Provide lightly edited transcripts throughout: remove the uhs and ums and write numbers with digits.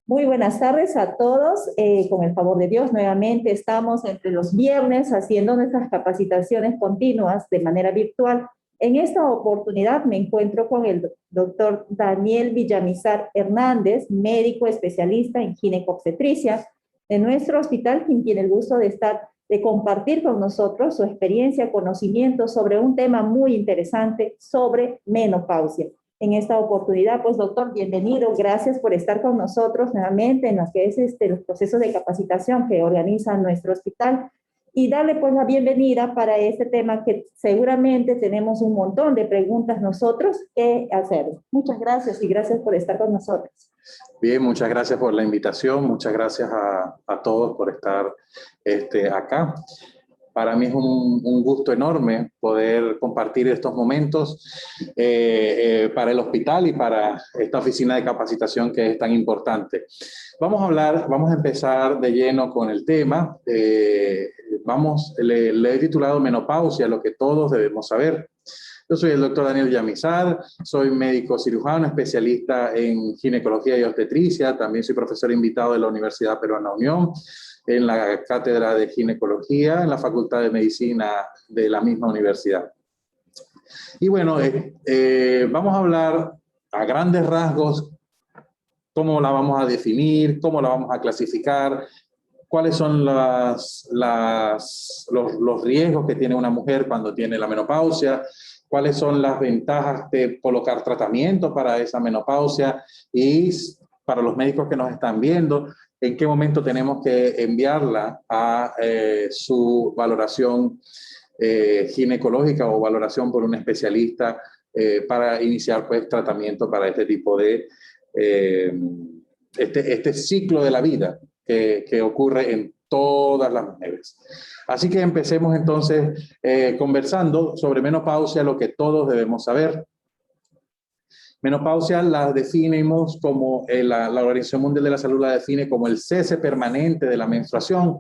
Muy buenas tardes a todos. Con el favor de Dios, nuevamente estamos entre los viernes haciendo nuestras capacitaciones continuas de manera virtual. En esta oportunidad me encuentro con el doctor Daniel Villamizar Hernández, médico especialista en ginecobstetricia de nuestro hospital, quien tiene el gusto de compartir con nosotros su experiencia, conocimiento sobre un tema muy interesante sobre menopausia. En esta oportunidad, pues doctor, bienvenido, gracias por estar con nosotros nuevamente en los que es los procesos de capacitación que organiza nuestro hospital y darle pues la bienvenida para este tema que seguramente tenemos un montón de preguntas nosotros que hacer. Muchas gracias y gracias por estar con nosotros. Bien, muchas gracias por la invitación, muchas gracias a todos por estar acá. Para mí es un gusto enorme poder compartir estos momentos para el hospital y para esta oficina de capacitación que es tan importante. Vamos a empezar de lleno con el tema. Le he titulado Menopausia, lo que todos debemos saber. Yo soy el doctor Daniel Villamizar, soy médico cirujano, especialista en ginecología y obstetricia, también soy profesor invitado de la Universidad Peruana Unión, en la cátedra de ginecología, en la Facultad de Medicina de la misma universidad. Y bueno, vamos a hablar a grandes rasgos cómo la vamos a definir, cómo la vamos a clasificar, cuáles son los riesgos que tiene una mujer cuando tiene la menopausia, cuáles son las ventajas de colocar tratamiento para esa menopausia y para los médicos que nos están viendo, en qué momento tenemos que enviarla a su valoración ginecológica o valoración por un especialista para iniciar pues tratamiento para este tipo de este ciclo de la vida que ocurre en todas las mujeres. Así que empecemos entonces conversando sobre menopausia, lo que todos debemos saber. Menopausia la definimos como, la Organización Mundial de la Salud la define como el cese permanente de la menstruación,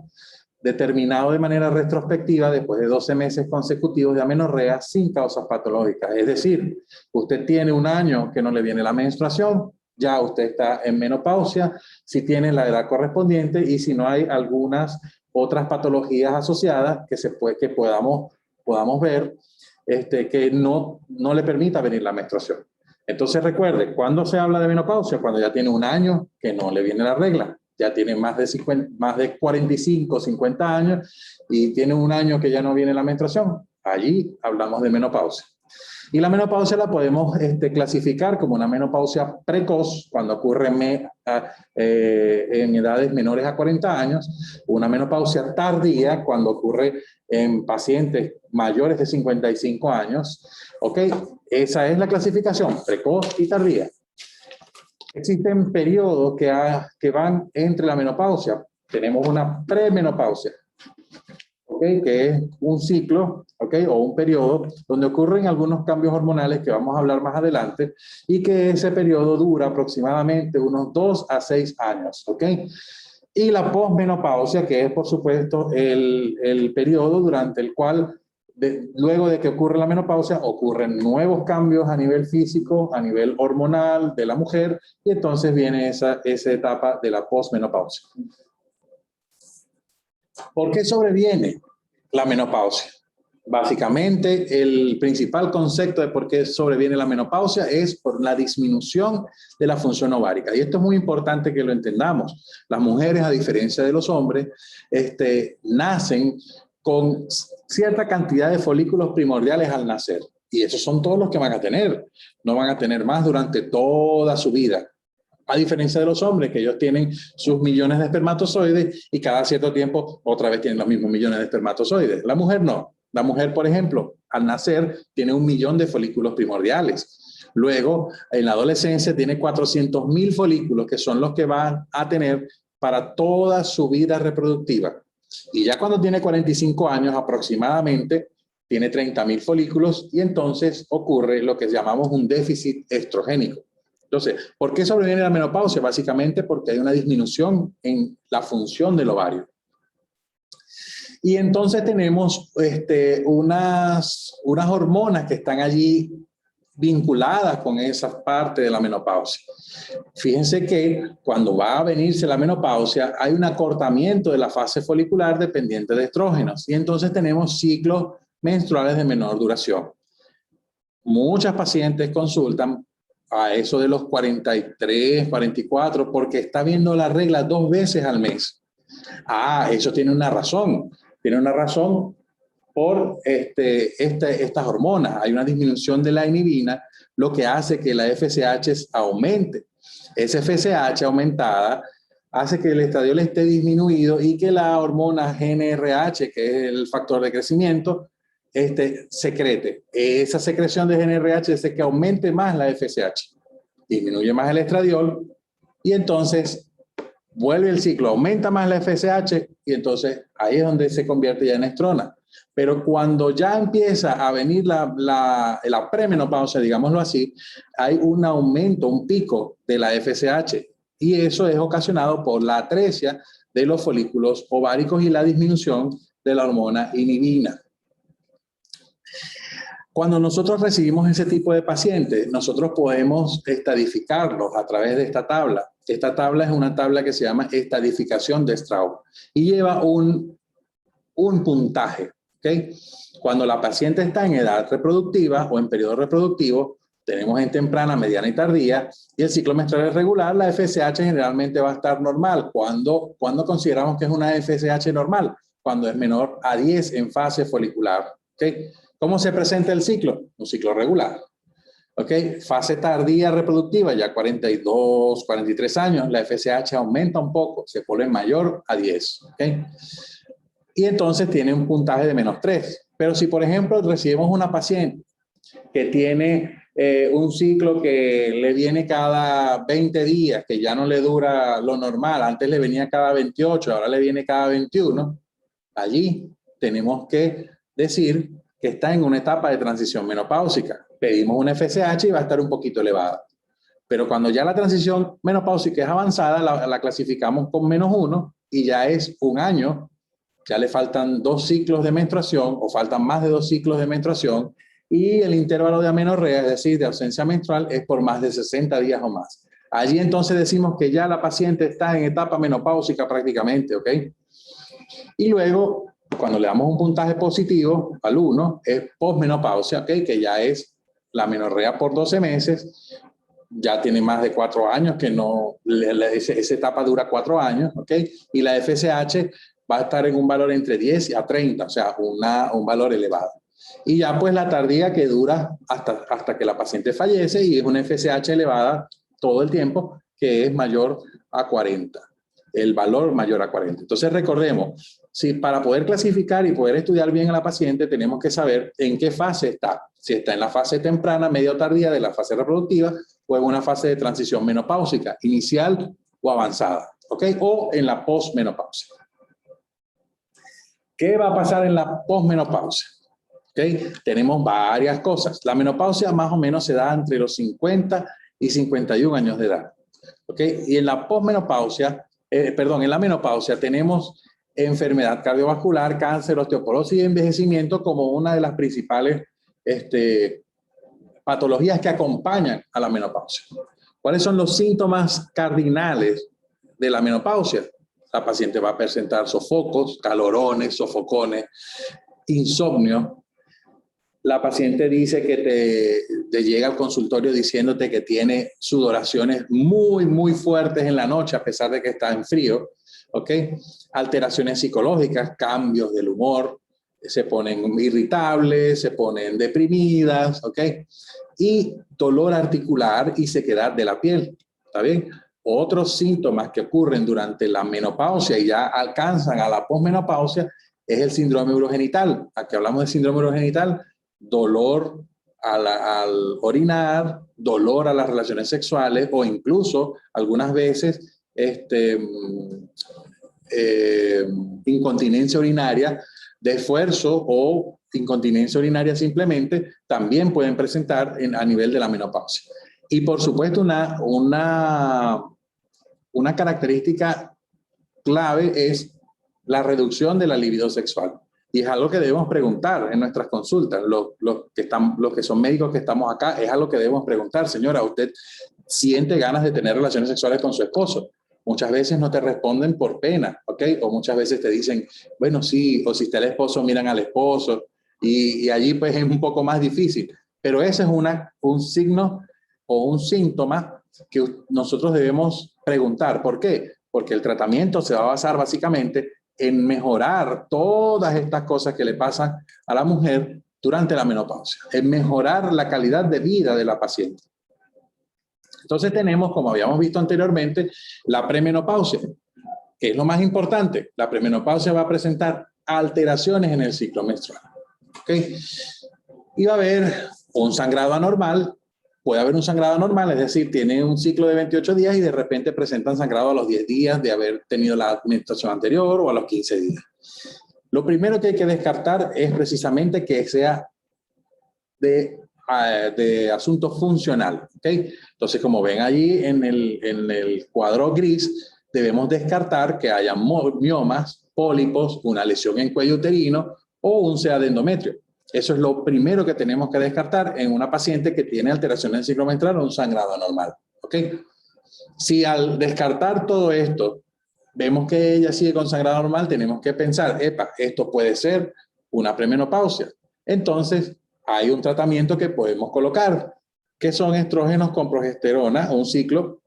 determinado de manera retrospectiva después de 12 meses consecutivos de amenorrea sin causas patológicas. Es decir, usted tiene un año que no le viene la menstruación, ya usted está en menopausia, si tiene la edad correspondiente y si no hay algunas otras patologías asociadas que podamos ver que no le permita venir la menstruación. Entonces recuerde, ¿cuándo se habla de menopausia? Cuando ya tiene un año que no le viene la regla, ya tiene más de 45, 50 años y tiene un año que ya no viene la menstruación. Allí hablamos de menopausia. Y la menopausia la podemos clasificar como una menopausia precoz, cuando ocurre en edades menores a 40 años, una menopausia tardía, cuando ocurre en pacientes mayores de 55 años. ¿Ok? Esa es la clasificación, precoz y tardía. Existen periodos que van entre la menopausia. Tenemos una premenopausia, ¿okay? Que es un ciclo, ¿okay? O un periodo donde ocurren algunos cambios hormonales que vamos a hablar más adelante y que ese periodo dura aproximadamente unos 2 a 6 años. ¿Okay? Y la posmenopausia, que es por supuesto el periodo durante el cual luego de que ocurre la menopausia, ocurren nuevos cambios a nivel físico, a nivel hormonal de la mujer, y entonces viene esa etapa de la posmenopausia. ¿Por qué sobreviene la menopausia? Básicamente, el principal concepto de por qué sobreviene la menopausia es por la disminución de la función ovárica. Y esto es muy importante que lo entendamos. Las mujeres, a diferencia de los hombres, nacen con cierta cantidad de folículos primordiales al nacer. Y esos son todos los que van a tener. No van a tener más durante toda su vida. A diferencia de los hombres, que ellos tienen sus millones de espermatozoides y cada cierto tiempo otra vez tienen los mismos millones de espermatozoides. La mujer no. La mujer, por ejemplo, al nacer tiene 1 millón de folículos primordiales. Luego, en la adolescencia tiene 400.000 folículos que son los que van a tener para toda su vida reproductiva. Y ya cuando tiene 45 años aproximadamente, tiene 30.000 folículos y entonces ocurre lo que llamamos un déficit estrogénico. Entonces, ¿por qué sobreviene la menopausia? Básicamente porque hay una disminución en la función del ovario. Y entonces tenemos unas hormonas que están allí vinculadas con esa parte de la menopausia. Fíjense que cuando va a venirse la menopausia hay un acortamiento de la fase folicular dependiente de estrógenos y entonces tenemos ciclos menstruales de menor duración. Muchas pacientes consultan a eso de los 43, 44 porque está viendo la regla 2 veces al mes. Eso tiene una razón. Tiene una razón por estas hormonas. Hay una disminución de la inhibina, lo que hace que la FSH aumente. Esa FSH aumentada hace que el estradiol esté disminuido y que la hormona GnRH, que es el factor de crecimiento, secrete. Esa secreción de GnRH hace que aumente más la FSH, disminuye más el estradiol y entonces vuelve el ciclo, aumenta más la FSH y entonces ahí es donde se convierte ya en estrona. Pero cuando ya empieza a venir la premenopausia, digámoslo así, hay un aumento, un pico de la FSH y eso es ocasionado por la atresia de los folículos ováricos y la disminución de la hormona inhibina. Cuando nosotros recibimos ese tipo de pacientes, nosotros podemos estadificarlos a través de esta tabla. Esta tabla es una tabla que se llama estadificación de Straub y lleva un puntaje. ¿Okay? Cuando la paciente está en edad reproductiva o en periodo reproductivo, tenemos en temprana, mediana y tardía, y el ciclo menstrual es regular, la FSH generalmente va a estar normal. ¿Cuándo consideramos que es una FSH normal? Cuando es menor a 10 en fase folicular. ¿Okay? ¿Cómo se presenta el ciclo? Un ciclo regular. ¿Okay? Fase tardía reproductiva, ya 42, 43 años, la FSH aumenta un poco, se pone mayor a 10. ¿Okay? Y entonces tiene un puntaje de -3. Pero si, por ejemplo, recibimos una paciente que tiene un ciclo que le viene cada 20 días, que ya no le dura lo normal, antes le venía cada 28, ahora le viene cada 21, allí tenemos que decir que está en una etapa de transición menopáusica. Pedimos una FSH y va a estar un poquito elevada. Pero cuando ya la transición menopáusica es avanzada, la clasificamos con -1 y ya es un año. Ya le faltan 2 ciclos de menstruación o faltan más de 2 ciclos de menstruación y el intervalo de amenorrea, es decir, de ausencia menstrual, es por más de 60 días o más. Allí entonces decimos que ya la paciente está en etapa menopáusica prácticamente, ¿ok? Y luego, cuando le damos un puntaje positivo al 1, es posmenopausia, ¿ok? Que ya es la amenorrea por 12 meses, ya tiene más de 4 años, que no, esa etapa dura 4 años, ¿ok? Y la FSH va a estar en un valor entre 10 a 30, o sea, un valor elevado. Y ya pues la tardía que dura hasta que la paciente fallece y es una FSH elevada todo el tiempo que es mayor a 40, el valor mayor a 40. Entonces recordemos, si para poder clasificar y poder estudiar bien a la paciente tenemos que saber en qué fase está, si está en la fase temprana, media o tardía de la fase reproductiva o en una fase de transición menopáusica, inicial o avanzada, ¿ok? O en la posmenopausia. ¿Qué va a pasar en la posmenopausia? ¿Okay? Tenemos varias cosas. La menopausia más o menos se da entre los 50 y 51 años de edad. ¿Okay? Y en la posmenopausia, en la menopausia tenemos enfermedad cardiovascular, cáncer, osteoporosis y envejecimiento como una de las principales patologías que acompañan a la menopausia. ¿Cuáles son los síntomas cardinales de la menopausia? La paciente va a presentar sofocos, calorones, sofocones, insomnio. La paciente dice que te llega al consultorio diciéndote que tiene sudoraciones muy, muy fuertes en la noche a pesar de que está en frío. ¿Ok? Alteraciones psicológicas, cambios del humor, se ponen irritables, se ponen deprimidas. ¿Ok? Y dolor articular y sequedad de la piel. ¿Está bien? Otros síntomas que ocurren durante la menopausia y ya alcanzan a la posmenopausia es el síndrome urogenital. Aquí hablamos de síndrome urogenital, dolor al orinar, dolor a las relaciones sexuales o incluso algunas veces incontinencia urinaria de esfuerzo o incontinencia urinaria simplemente también pueden presentar a nivel de la menopausia. Y por supuesto una característica clave es la reducción de la libido sexual. Y es algo que debemos preguntar en nuestras consultas. Los que son médicos que estamos acá, es algo que debemos preguntar. Señora, ¿usted siente ganas de tener relaciones sexuales con su esposo? Muchas veces no te responden por pena, ¿ok? O muchas veces te dicen, bueno, sí, o si está el esposo, miran al esposo. Y allí pues es un poco más difícil. Pero ese es un signo o un síntoma que nosotros debemos preguntar. ¿Por qué? Porque el tratamiento se va a basar básicamente en mejorar todas estas cosas que le pasan a la mujer durante la menopausia, en mejorar la calidad de vida de la paciente. Entonces tenemos, como habíamos visto anteriormente, la premenopausia, que es lo más importante. La premenopausia va a presentar alteraciones en el ciclo menstrual. ¿Okay? Y va a haber un sangrado anormal. Puede haber un sangrado anormal, es decir, tiene un ciclo de 28 días y de repente presentan sangrado a los 10 días de haber tenido la menstruación anterior o a los 15 días. Lo primero que hay que descartar es precisamente que sea de asunto funcional. ¿Okay? Entonces, como ven allí en el cuadro gris, debemos descartar que haya miomas, pólipos, una lesión en cuello uterino o un SEA de endometrio. Eso es lo primero que tenemos que descartar en una paciente que tiene alteraciones del ciclo menstrual o un sangrado anormal. ¿Ok? Si al descartar todo esto vemos que ella sigue con sangrado normal, tenemos que pensar, epa, esto puede ser una premenopausia. Entonces, hay un tratamiento que podemos colocar, que son estrógenos con progesterona, un ciclo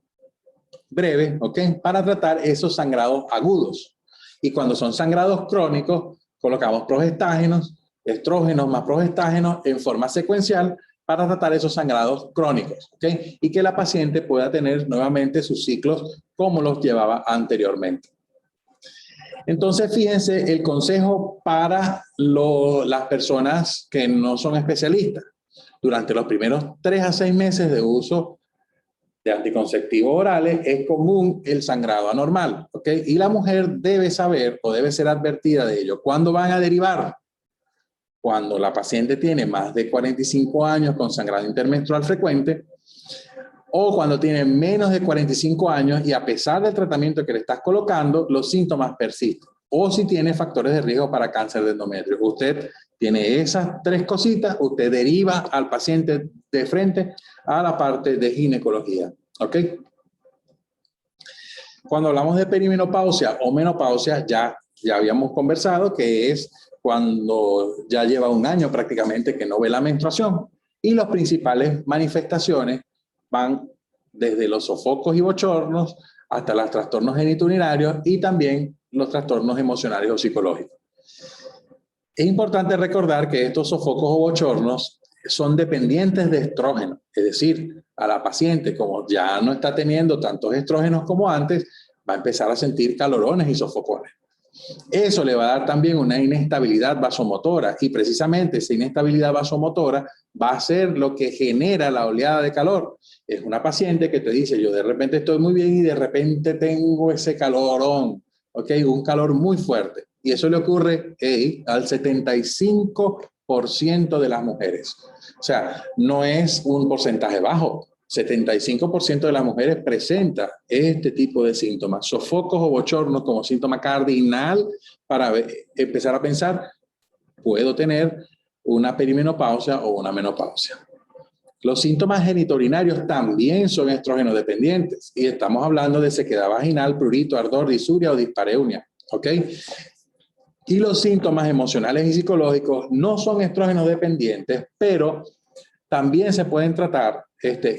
breve, ¿ok? Para tratar esos sangrados agudos. Y cuando son sangrados crónicos, colocamos progestágenos, estrógenos más progestágenos en forma secuencial para tratar esos sangrados crónicos, ¿ok? Y que la paciente pueda tener nuevamente sus ciclos como los llevaba anteriormente. Entonces, fíjense, el consejo para las personas que no son especialistas. Durante los primeros 3 a 6 meses de uso de anticonceptivos orales es común el sangrado anormal, ¿ok? Y la mujer debe saber o debe ser advertida de ello. ¿Cuándo van a derivar? Cuando la paciente tiene más de 45 años con sangrado intermenstrual frecuente o cuando tiene menos de 45 años y a pesar del tratamiento que le estás colocando, los síntomas persisten. O si tiene factores de riesgo para cáncer de endometrio. Usted tiene esas 3 cositas, usted deriva al paciente de frente a la parte de ginecología. ¿Ok? Cuando hablamos de perimenopausia o menopausia, ya habíamos conversado que es cuando ya lleva un año prácticamente que no ve la menstruación. Y las principales manifestaciones van desde los sofocos y bochornos hasta los trastornos genitourinarios y también los trastornos emocionales o psicológicos. Es importante recordar que estos sofocos o bochornos son dependientes de estrógenos, es decir, a la paciente, como ya no está teniendo tantos estrógenos como antes, va a empezar a sentir calorones y sofocones. Eso le va a dar también una inestabilidad vasomotora y precisamente esa inestabilidad vasomotora va a ser lo que genera la oleada de calor. Es una paciente que te dice, yo de repente estoy muy bien y de repente tengo ese calorón, ¿ok? Un calor muy fuerte. Y eso le ocurre al 75% de las mujeres. O sea, no es un porcentaje bajo. 75% de las mujeres presenta este tipo de síntomas, sofocos o bochornos como síntoma cardinal para empezar a pensar, puedo tener una perimenopausia o una menopausia. Los síntomas genitourinarios también son estrógeno dependientes y estamos hablando de sequedad vaginal, prurito, ardor, disuria o dispareunia, ¿ok? Y los síntomas emocionales y psicológicos no son estrógenos dependientes, pero también se pueden tratar,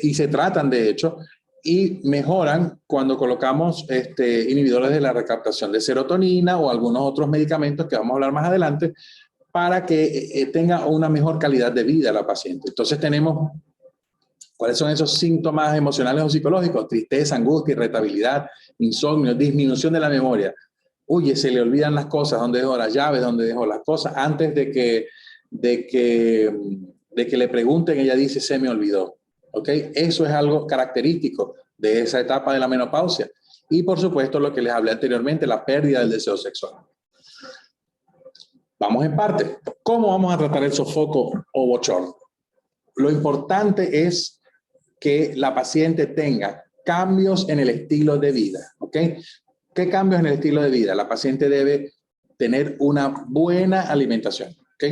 y se tratan de hecho, y mejoran cuando colocamos inhibidores de la recaptación de serotonina o algunos otros medicamentos que vamos a hablar más adelante para que tenga una mejor calidad de vida la paciente. Entonces tenemos, ¿cuáles son esos síntomas emocionales o psicológicos? Tristeza, angustia, irritabilidad, insomnio, disminución de la memoria. Oye, se le olvidan las cosas, dónde dejó las llaves, dónde dejó las cosas, antes de que le pregunten, ella dice, se me olvidó. ¿Ok? Eso es algo característico de esa etapa de la menopausia. Y por supuesto, lo que les hablé anteriormente, la pérdida del deseo sexual. Vamos en parte. ¿Cómo vamos a tratar el sofoco o bochorno? Lo importante es que la paciente tenga cambios en el estilo de vida. ¿Ok? ¿Qué cambios en el estilo de vida? La paciente debe tener una buena alimentación, ¿ok?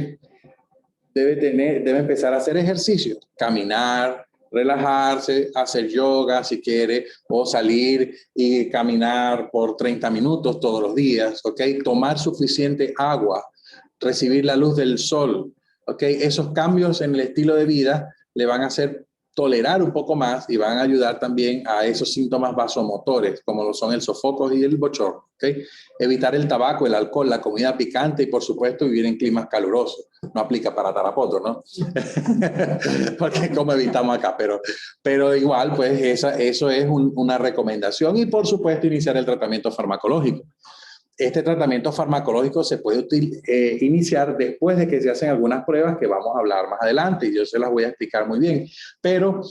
Debe empezar a hacer ejercicio, caminar, relajarse, hacer yoga si quiere, o salir y caminar por 30 minutos todos los días, ¿ok? Tomar suficiente agua, recibir la luz del sol, ¿ok? Esos cambios en el estilo de vida le van a hacer tolerar un poco más y van a ayudar también a esos síntomas vasomotores, como lo son el sofoco y el bochorno, ¿ok? Evitar el tabaco, el alcohol, la comida picante y, por supuesto, vivir en climas calurosos. No aplica para Tarapoto, ¿no? Porque como evitamos acá, pero igual, pues eso es una recomendación y, por supuesto, iniciar el tratamiento farmacológico. Este tratamiento farmacológico se puede iniciar después de que se hacen algunas pruebas que vamos a hablar más adelante y yo se las voy a explicar muy bien. Pero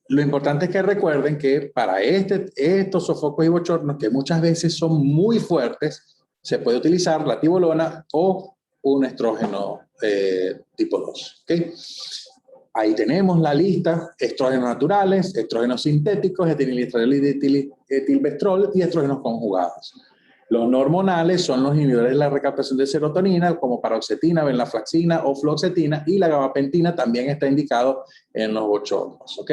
lo importante es que recuerden que para estos sofocos y bochornos, que muchas veces son muy fuertes, se puede utilizar la tibolona o un estrógeno tipo 2. ¿Okay? Ahí tenemos la lista: estrógenos naturales, estrógenos sintéticos, etilinilestrol y etilvestrol y estrógenos conjugados. Los no hormonales son los inhibidores de la recaptación de serotonina, como paroxetina, venlafaxina o fluoxetina, y la gabapentina también está indicado en los bochornos. ¿Ok?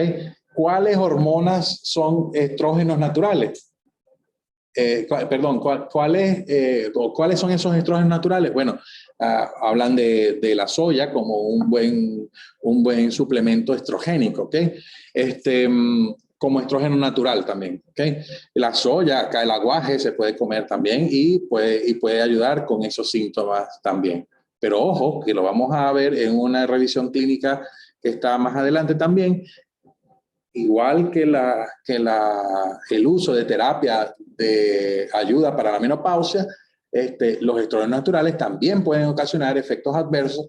¿Cuáles hormonas son estrógenos naturales? ¿Cuáles son esos estrógenos naturales? Bueno, hablan de la soya como un buen suplemento estrogénico, ¿ok? Como estrógeno natural también, ¿ok? La soya, acá el aguaje se puede comer también y puede ayudar con esos síntomas también. Pero ojo, que lo vamos a ver en una revisión clínica que está más adelante también. Igual que el uso de terapia de ayuda para la menopausia, los estrógenos naturales también pueden ocasionar efectos adversos,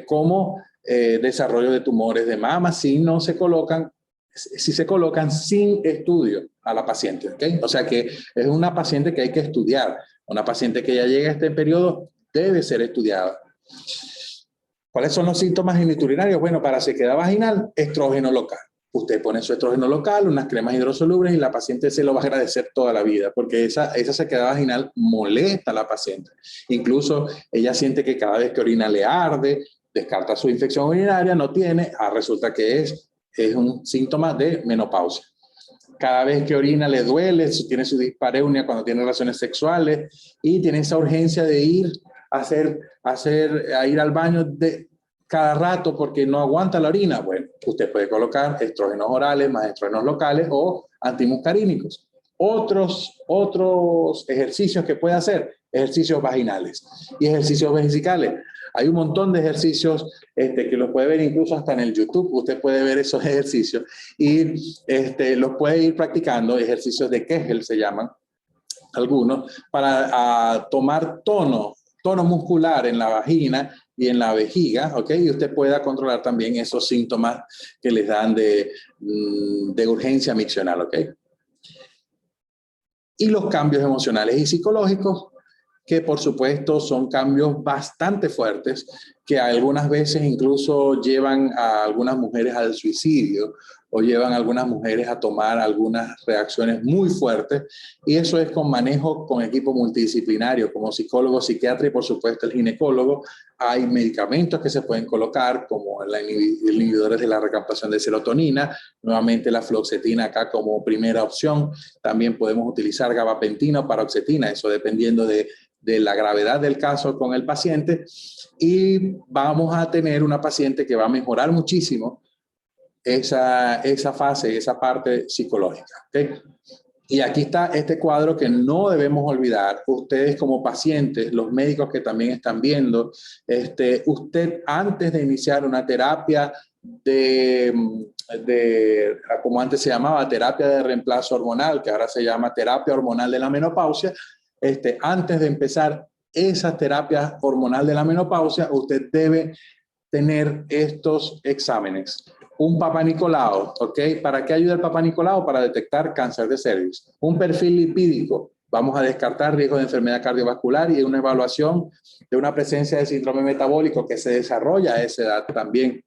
como desarrollo de tumores de mama si se colocan sin estudio a la paciente, ¿okay? O sea que es una paciente que hay que estudiar. Una paciente que ya llega a este periodo debe ser estudiada. ¿Cuáles son los síntomas geniturinarios? Bueno, para sequedad vaginal, estrógeno local. Usted pone su estrógeno local, unas cremas hidrosolubles y la paciente se lo va a agradecer toda la vida porque esa sequedad vaginal molesta a la paciente. Incluso ella siente que cada vez que orina le arde, descarta su infección urinaria, no tiene, resulta que es un síntoma de menopausia. Cada vez que orina le duele, tiene su dispareunia cuando tiene relaciones sexuales y tiene esa urgencia de ir a ir al baño cada rato porque no aguanta la orina. Bueno, usted puede colocar estrógenos orales más estrógenos locales o antimuscarínicos. Otros ejercicios que puede hacer, ejercicios vaginales y ejercicios vesicales. Hay un montón de ejercicios que los puede ver incluso hasta en el YouTube. Usted puede ver esos ejercicios y los puede ir practicando. Ejercicios de Kegel se llaman algunos, para tomar tono muscular en la vagina y en la vejiga, ¿ok? Y usted pueda controlar también esos síntomas que les dan de urgencia miccional, ¿ok? Y los cambios emocionales y psicológicos, que por supuesto son cambios bastante fuertes, que algunas veces incluso llevan a algunas mujeres al suicidio o llevan a algunas mujeres a tomar algunas reacciones muy fuertes, y eso es con manejo con equipo multidisciplinario, como psicólogo, psiquiatra y por supuesto el ginecólogo. Hay medicamentos que se pueden colocar como inhibidores de la recaptación de serotonina, nuevamente la fluoxetina acá como primera opción. También podemos utilizar gabapentina o paroxetina, eso dependiendo de la gravedad del caso con el paciente, y vamos a tener una paciente que va a mejorar muchísimo esa fase, esa parte psicológica, ¿okay? Y aquí está este cuadro que no debemos olvidar. Ustedes como pacientes, los médicos que también están viendo, usted antes de iniciar una terapia como antes se llamaba, terapia de reemplazo hormonal, que ahora se llama terapia hormonal de la menopausia, antes de empezar esa terapia hormonal de la menopausia, usted debe tener estos exámenes. Un Papa Nicolau, ¿ok? ¿Para qué ayuda el Papa Nicolau? Para detectar cáncer de cervix. Un perfil lipídico. Vamos a descartar riesgo de enfermedad cardiovascular y una evaluación de una presencia de síndrome metabólico que se desarrolla a esa edad también.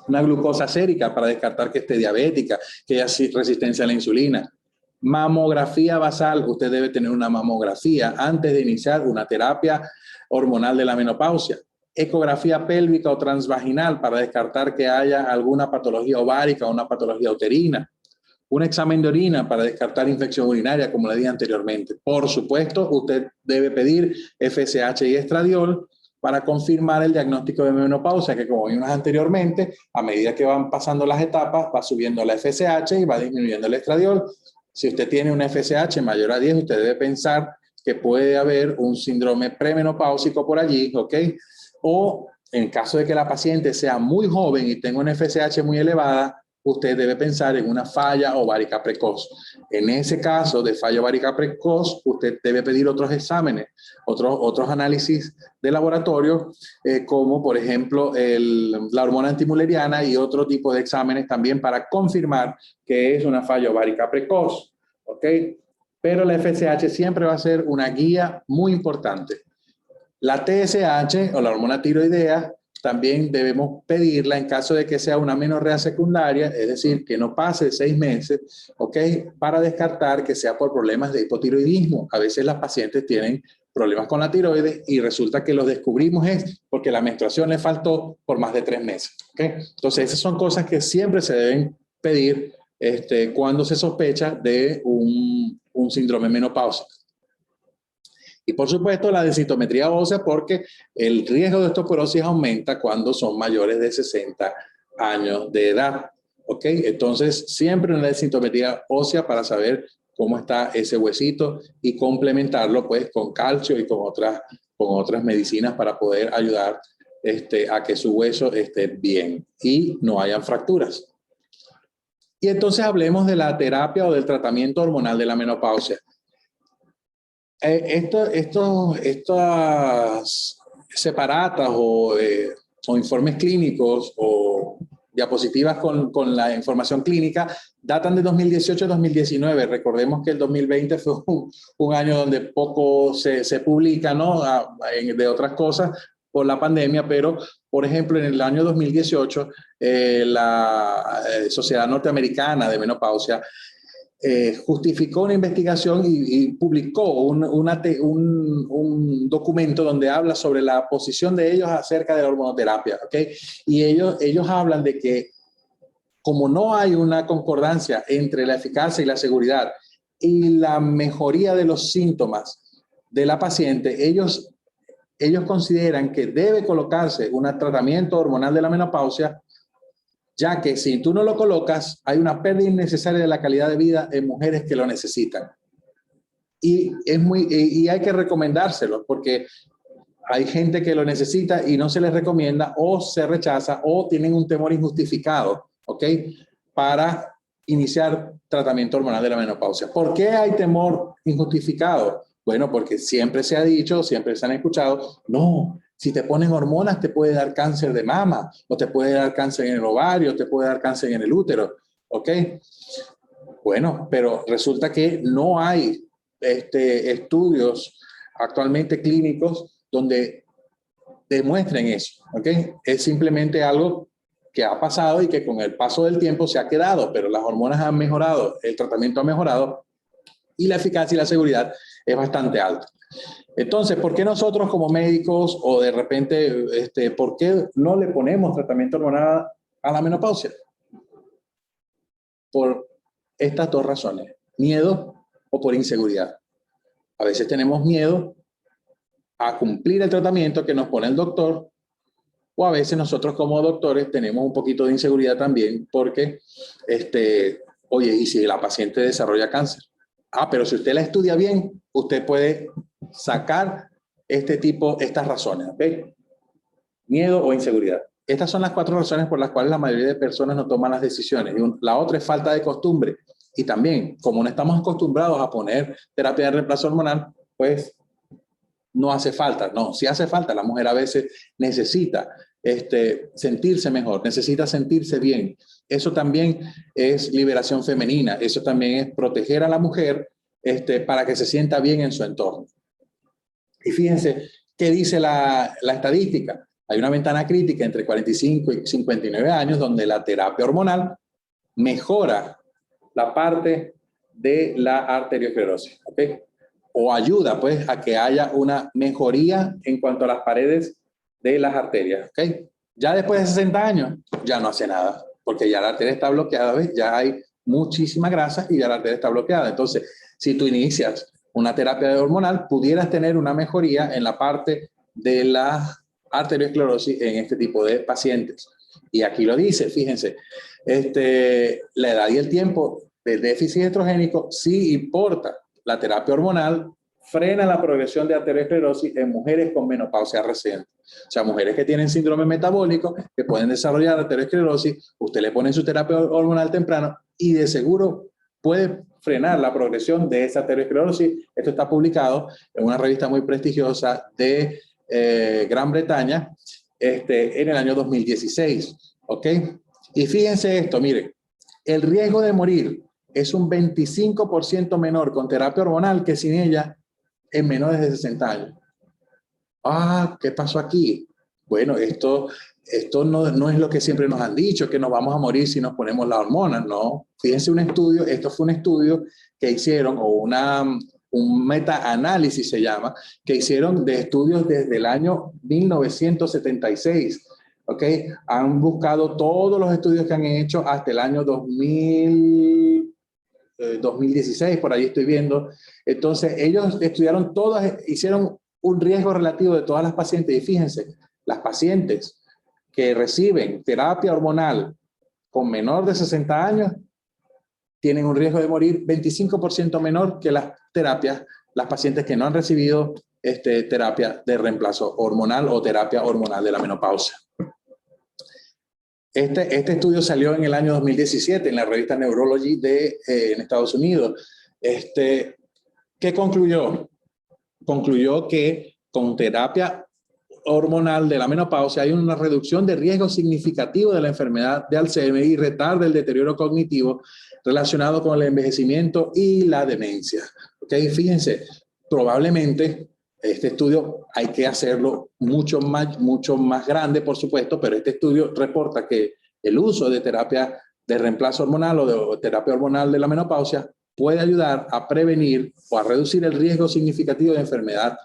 Una glucosa sérica para descartar que esté diabética, que haya resistencia a la insulina. Mamografía basal, usted debe tener una mamografía antes de iniciar una terapia hormonal de la menopausia. Ecografía pélvica o transvaginal para descartar que haya alguna patología ovárica o una patología uterina. Un examen de orina para descartar infección urinaria, como le dije anteriormente. Por supuesto, usted debe pedir FSH y estradiol para confirmar el diagnóstico de menopausia, que como vimos anteriormente, a medida que van pasando las etapas, va subiendo la FSH y va disminuyendo el estradiol. Si usted tiene una FSH mayor a 10, usted debe pensar que puede haber un síndrome premenopáusico por allí, ¿ok? O en caso de que la paciente sea muy joven y tenga una FSH muy elevada, usted debe pensar en una falla ovárica precoz. En ese caso de falla ovárica precoz, usted debe pedir otros exámenes, otros análisis de laboratorio, como por ejemplo la hormona antimuleriana y otro tipo de exámenes también para confirmar que es una falla ovárica precoz. ¿Ok? Pero la FSH siempre va a ser una guía muy importante. La TSH o la hormona tiroidea también debemos pedirla en caso de que sea una menorrea secundaria, es decir, que no pase 6 meses, ¿ok? Para descartar que sea por problemas de hipotiroidismo. A veces las pacientes tienen problemas con la tiroides y resulta que los descubrimos es porque la menstruación le faltó por más de 3 meses, ¿ok? Entonces, esas son cosas que siempre se deben pedir cuando se sospecha de un síndrome menopáusico. Y por supuesto la densitometría ósea, porque el riesgo de osteoporosis aumenta cuando son mayores de 60 años de edad. ¿Ok? Entonces siempre una densitometría ósea para saber cómo está ese huesito y complementarlo pues con calcio y con otras medicinas para poder ayudar a que su hueso esté bien y no hayan fracturas. Y entonces hablemos de la terapia o del tratamiento hormonal de la menopausia. Estas separatas o informes clínicos o diapositivas con la información clínica datan de 2018-2019. Recordemos que el 2020 fue un año donde poco se publica, ¿no? De otras cosas por la pandemia, pero por ejemplo en el año 2018 la Sociedad Norteamericana de Menopausia justificó una investigación y publicó un documento donde habla sobre la posición de ellos acerca de la hormonoterapia, ¿ok? Y ellos hablan de que como no hay una concordancia entre la eficacia y la seguridad y la mejoría de los síntomas de la paciente, ellos consideran que debe colocarse un tratamiento hormonal de la menopausia, ya que si tú no lo colocas, hay una pérdida innecesaria de la calidad de vida en mujeres que lo necesitan. Y hay que recomendárselo, porque hay gente que lo necesita y no se les recomienda, o se rechaza, o tienen un temor injustificado, ¿ok? Para iniciar tratamiento hormonal de la menopausia. ¿Por qué hay temor injustificado? Bueno, porque siempre se ha dicho, siempre se han escuchado, no, si te ponen hormonas te puede dar cáncer de mama, o te puede dar cáncer en el ovario, te puede dar cáncer en el útero, ¿ok? Bueno, pero resulta que no hay estudios actualmente clínicos donde demuestren eso, ¿ok? Es simplemente algo que ha pasado y que con el paso del tiempo se ha quedado, pero las hormonas han mejorado, el tratamiento ha mejorado y la eficacia y la seguridad es bastante alta. Entonces, ¿por qué nosotros como médicos o de repente, por qué no le ponemos tratamiento hormonal a la menopausia? Por estas dos razones, miedo o por inseguridad. A veces tenemos miedo a cumplir el tratamiento que nos pone el doctor, o a veces nosotros como doctores tenemos un poquito de inseguridad también porque, oye, ¿y si la paciente desarrolla cáncer? Ah, pero si usted la estudia bien, usted puede sacar estas razones, ¿ok? Miedo o inseguridad. Estas son las 4 razones por las cuales la mayoría de personas no toman las decisiones. La otra es falta de costumbre. Y también, como no estamos acostumbrados a poner terapia de reemplazo hormonal, pues no hace falta. No, sí hace falta. La mujer a veces necesita sentirse mejor, necesita sentirse bien. Eso también es liberación femenina. Eso también es proteger a la mujer para que se sienta bien en su entorno. Y fíjense, ¿qué dice la estadística? Hay una ventana crítica entre 45 y 59 años donde la terapia hormonal mejora la parte de la arteriosclerosis, ¿ok? O ayuda, pues, a que haya una mejoría en cuanto a las paredes de las arterias, ¿ok? Ya después de 60 años, ya no hace nada, porque ya la arteria está bloqueada, ¿ves? Ya hay muchísima grasa y ya la arteria está bloqueada. Entonces, si tú inicias una terapia hormonal, pudieras tener una mejoría en la parte de la arteriosclerosis en este tipo de pacientes. Y aquí lo dice, fíjense, la edad y el tiempo de déficit estrogénico sí importa. La terapia hormonal frena la progresión de arteriosclerosis en mujeres con menopausia reciente. O sea, mujeres que tienen síndrome metabólico, que pueden desarrollar arteriosclerosis, usted le pone su terapia hormonal temprano y de seguro puede frenar la progresión de esa arteriosclerosis. Esto está publicado en una revista muy prestigiosa de Gran Bretaña en el año 2016. ¿Ok? Y fíjense esto, miren, el riesgo de morir es un 25% menor con terapia hormonal que sin ella en menores de 60 años. Ah, ¿qué pasó aquí? Bueno, esto no es lo que siempre nos han dicho, que nos vamos a morir si nos ponemos la hormona, no. Fíjense un estudio, esto fue un estudio que hicieron, o un meta-análisis se llama, que hicieron de estudios desde el año 1976, ¿ok? Han buscado todos los estudios que han hecho hasta el año 2016, por ahí estoy viendo. Entonces, ellos estudiaron todas, hicieron un riesgo relativo de todas las pacientes y fíjense, las pacientes que reciben terapia hormonal con menor de 60 años tienen un riesgo de morir 25% menor que las pacientes que no han recibido terapia de reemplazo hormonal o terapia hormonal de la menopausia. Este estudio salió en el año 2017 en la revista Neurology en Estados Unidos. ¿Qué concluyó? Concluyó que con terapia hormonal de la menopausia hay una reducción de riesgo significativo de la enfermedad de Alzheimer y retarda el deterioro cognitivo relacionado con el envejecimiento y la demencia. ¿Okay? Fíjense, probablemente este estudio hay que hacerlo mucho más grande, por supuesto, pero este estudio reporta que el uso de terapia de reemplazo hormonal o de terapia hormonal de la menopausia puede ayudar a prevenir o a reducir el riesgo significativo de enfermedad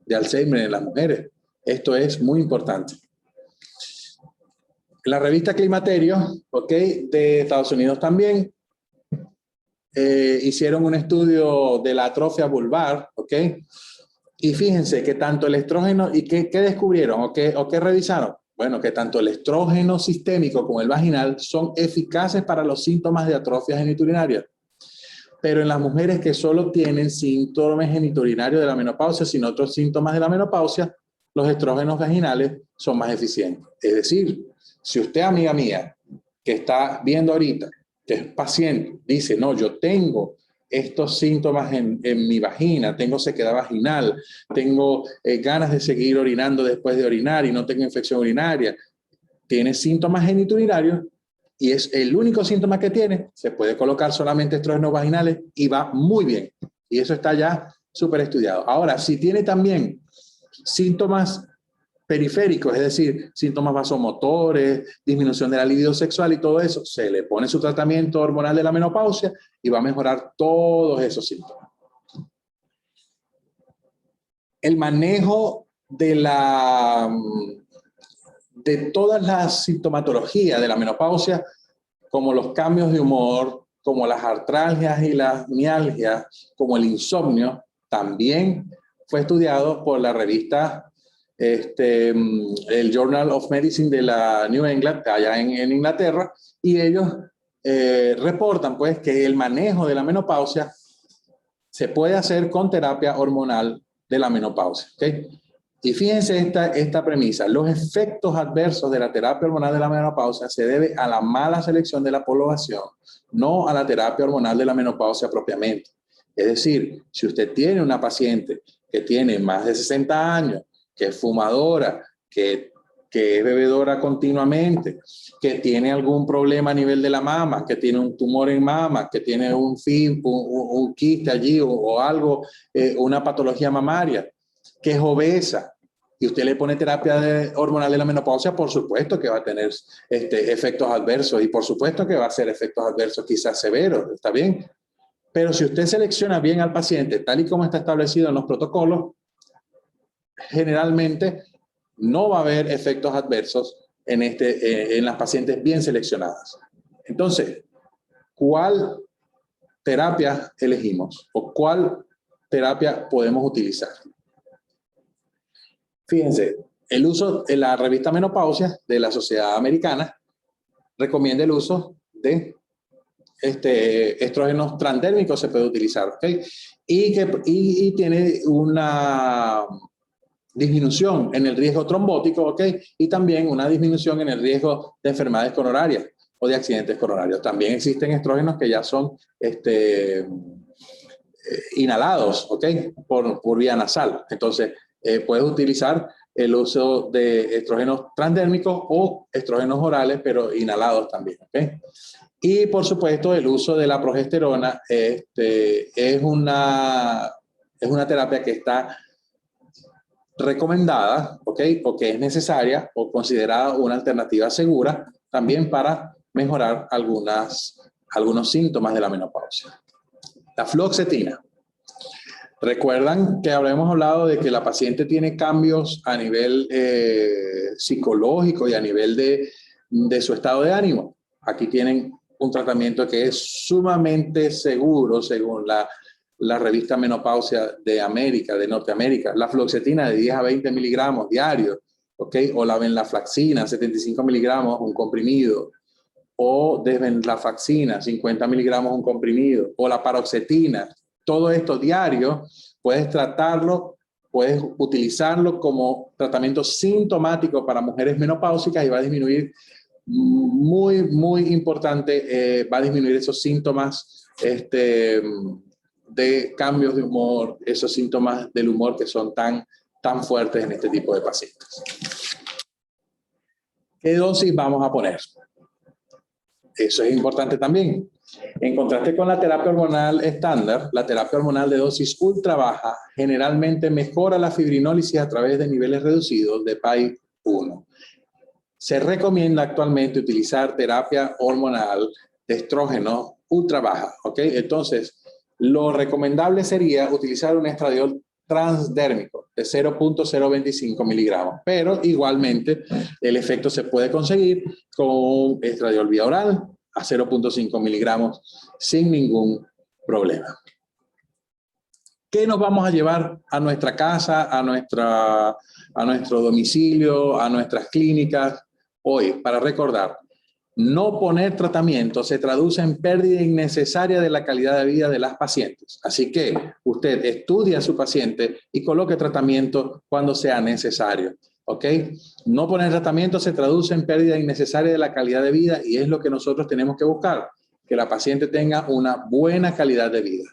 de Alzheimer en las mujeres. Esto es muy importante. La revista Climaterio, de Estados Unidos también, hicieron un estudio de la atrofia vulvar, y fíjense que tanto el estrógeno, ¿y qué descubrieron o qué revisaron? Bueno, que tanto el estrógeno sistémico como el vaginal son eficaces para los síntomas de atrofia geniturinaria. Pero en las mujeres que solo tienen síntomas geniturinarios de la menopausia, sin otros síntomas de la menopausia, los estrógenos vaginales son más eficientes. Es decir, si usted, amiga mía, que está viendo ahorita, que es paciente, dice, no, yo tengo estos síntomas en mi vagina, tengo sequedad vaginal, tengo ganas de seguir orinando después de orinar y no tengo infección urinaria, tiene síntomas geniturinarios y es el único síntoma que tiene, se puede colocar solamente estrógenos vaginales y va muy bien. Y eso está ya súper estudiado. Ahora, si tiene también síntomas periféricos, es decir, síntomas vasomotores, disminución de la libido sexual y todo eso, se le pone su tratamiento hormonal de la menopausia y va a mejorar todos esos síntomas. El manejo de todas las sintomatologías de la menopausia, como los cambios de humor, como las artralgias y las mialgias, como el insomnio, también fue estudiado por la revista, el Journal of Medicine de la New England, allá en Inglaterra, y ellos reportan pues que el manejo de la menopausia se puede hacer con terapia hormonal de la menopausia. ¿Okay? Y fíjense esta premisa, los efectos adversos de la terapia hormonal de la menopausia se debe a la mala selección de la población, no a la terapia hormonal de la menopausia propiamente. Es decir, si usted tiene una paciente que tiene más de 60 años, que es fumadora, que es bebedora continuamente, que tiene algún problema a nivel de la mama, que tiene un tumor en mama, que tiene un quiste allí o algo, una patología mamaria, que es obesa, y usted le pone terapia hormonal de la menopausia, por supuesto que va a tener efectos adversos y por supuesto que va a ser efectos adversos quizás severos, ¿está bien? Pero si usted selecciona bien al paciente, tal y como está establecido en los protocolos, generalmente no va a haber efectos adversos en las pacientes bien seleccionadas. Entonces, ¿cuál terapia elegimos o cuál terapia podemos utilizar? Fíjense, el uso en la revista Menopausia de la Sociedad Americana recomienda el uso de estrógenos transdérmicos, se puede utilizar, ¿ok? Y tiene una disminución en el riesgo trombótico, ¿ok? Y también una disminución en el riesgo de enfermedades coronarias o de accidentes coronarios. También existen estrógenos que ya son inhalados, ¿ok? Por vía nasal. Entonces, puedes utilizar el uso de estrógenos transdérmicos o estrógenos orales, pero inhalados también, ¿ok? Y, por supuesto, el uso de la progesterona es una terapia que está recomendada, ¿ok? O que es necesaria o considerada una alternativa segura también para mejorar algunos síntomas de la menopausia. La fluoxetina. Recuerdan que habíamos hablado de que la paciente tiene cambios a nivel psicológico y a nivel de su estado de ánimo. Aquí tienen un tratamiento que es sumamente seguro según la revista Menopausia de América, de Norteamérica. La fluoxetina de 10 a 20 miligramos diarios, ¿ok? O la venlafaxina, 75 miligramos, un comprimido. O desvenlafaxina, 50 miligramos, un comprimido. O la paroxetina. Todo esto diario, puedes tratarlo, puedes utilizarlo como tratamiento sintomático para mujeres menopáusicas y va a disminuir muy, muy importante, va a disminuir esos síntomas de cambios de humor, esos síntomas del humor que son tan fuertes en este tipo de pacientes. ¿Qué dosis vamos a poner? Eso es importante también. En contraste con la terapia hormonal estándar, la terapia hormonal de dosis ultra baja generalmente mejora la fibrinólisis a través de niveles reducidos de PAI-1. Se recomienda actualmente utilizar terapia hormonal de estrógeno ultra baja, ¿ok? Entonces, lo recomendable sería utilizar un estradiol transdérmico de 0.025 miligramos, pero igualmente el efecto se puede conseguir con estradiol vía oral a 0.5 miligramos sin ningún problema. ¿Qué nos vamos a llevar a nuestra casa, a nuestro domicilio, a nuestras clínicas hoy? Para recordar, no poner tratamiento se traduce en pérdida innecesaria de la calidad de vida de las pacientes. Así que usted estudie a su paciente y coloque tratamiento cuando sea necesario. ¿Ok? No poner tratamiento se traduce en pérdida innecesaria de la calidad de vida y es lo que nosotros tenemos que buscar, que la paciente tenga una buena calidad de vida.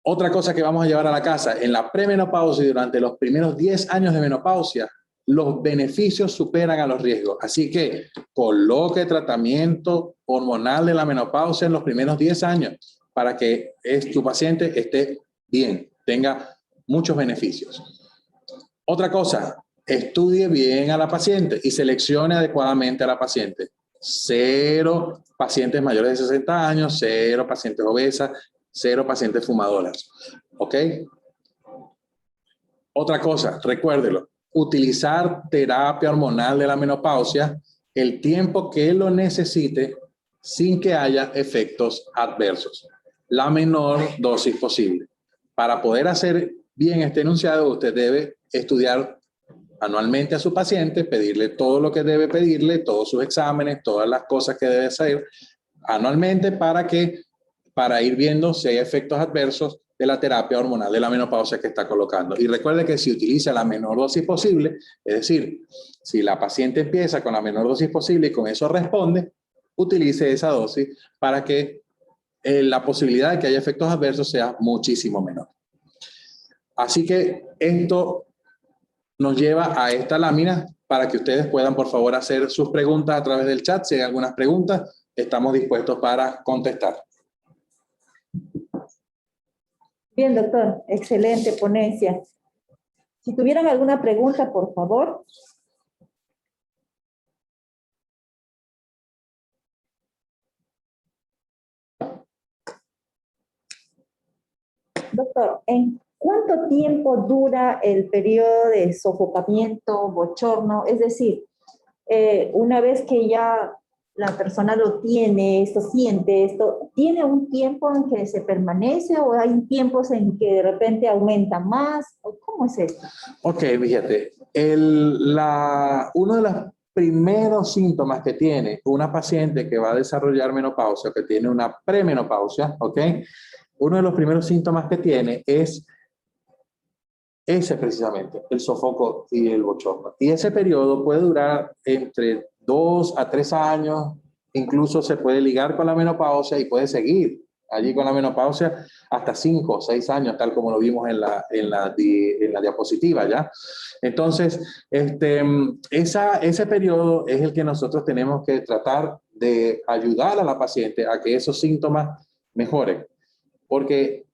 Otra cosa que vamos a llevar a la casa, en la premenopausia y durante los primeros 10 años de menopausia, los beneficios superan a los riesgos. Así que coloque tratamiento hormonal de la menopausia en los primeros 10 años para que tu paciente esté bien, tenga muchos beneficios. Otra cosa, estudie bien a la paciente y seleccione adecuadamente a la paciente. 0 pacientes mayores de 60 años, 0 pacientes obesas, 0 pacientes fumadoras. ¿Ok? Otra cosa, recuérdelo, utilizar terapia hormonal de la menopausia el tiempo que lo necesite sin que haya efectos adversos. La menor dosis posible. Para poder hacer bien este enunciado, usted debe estudiar anualmente a su paciente, pedirle todo lo que debe pedirle, todos sus exámenes, todas las cosas que debe hacer anualmente para ir viendo si hay efectos adversos de la terapia hormonal de la menopausia que está colocando. Y recuerde que si utiliza la menor dosis posible, es decir, si la paciente empieza con la menor dosis posible y con eso responde, utilice esa dosis para que la posibilidad de que haya efectos adversos sea muchísimo menor. Así que esto nos lleva a esta lámina para que ustedes puedan, por favor, hacer sus preguntas a través del chat. Si hay algunas preguntas, estamos dispuestos para contestar. Bien, doctor. Excelente ponencia. Si tuvieran alguna pregunta, por favor. Doctor, ¿en cuánto tiempo dura el periodo de sofocamiento, bochorno? Es decir, una vez que ya la persona lo tiene, esto siente, esto, ¿tiene un tiempo en que se permanece o hay tiempos en que de repente aumenta más? ¿O cómo es esto? Ok, fíjate, uno de los primeros síntomas que tiene una paciente que va a desarrollar menopausia, que tiene una premenopausia, ok, uno de los primeros síntomas que tiene es ese precisamente, el sofoco y el bochorno. Y ese periodo puede durar entre 2 a 3 años, incluso se puede ligar con la menopausia y puede seguir allí con la menopausia hasta 5 o 6 años, tal como lo vimos en la diapositiva, ¿ya? Entonces, ese periodo es el que nosotros tenemos que tratar de ayudar a la paciente a que esos síntomas mejoren. Porque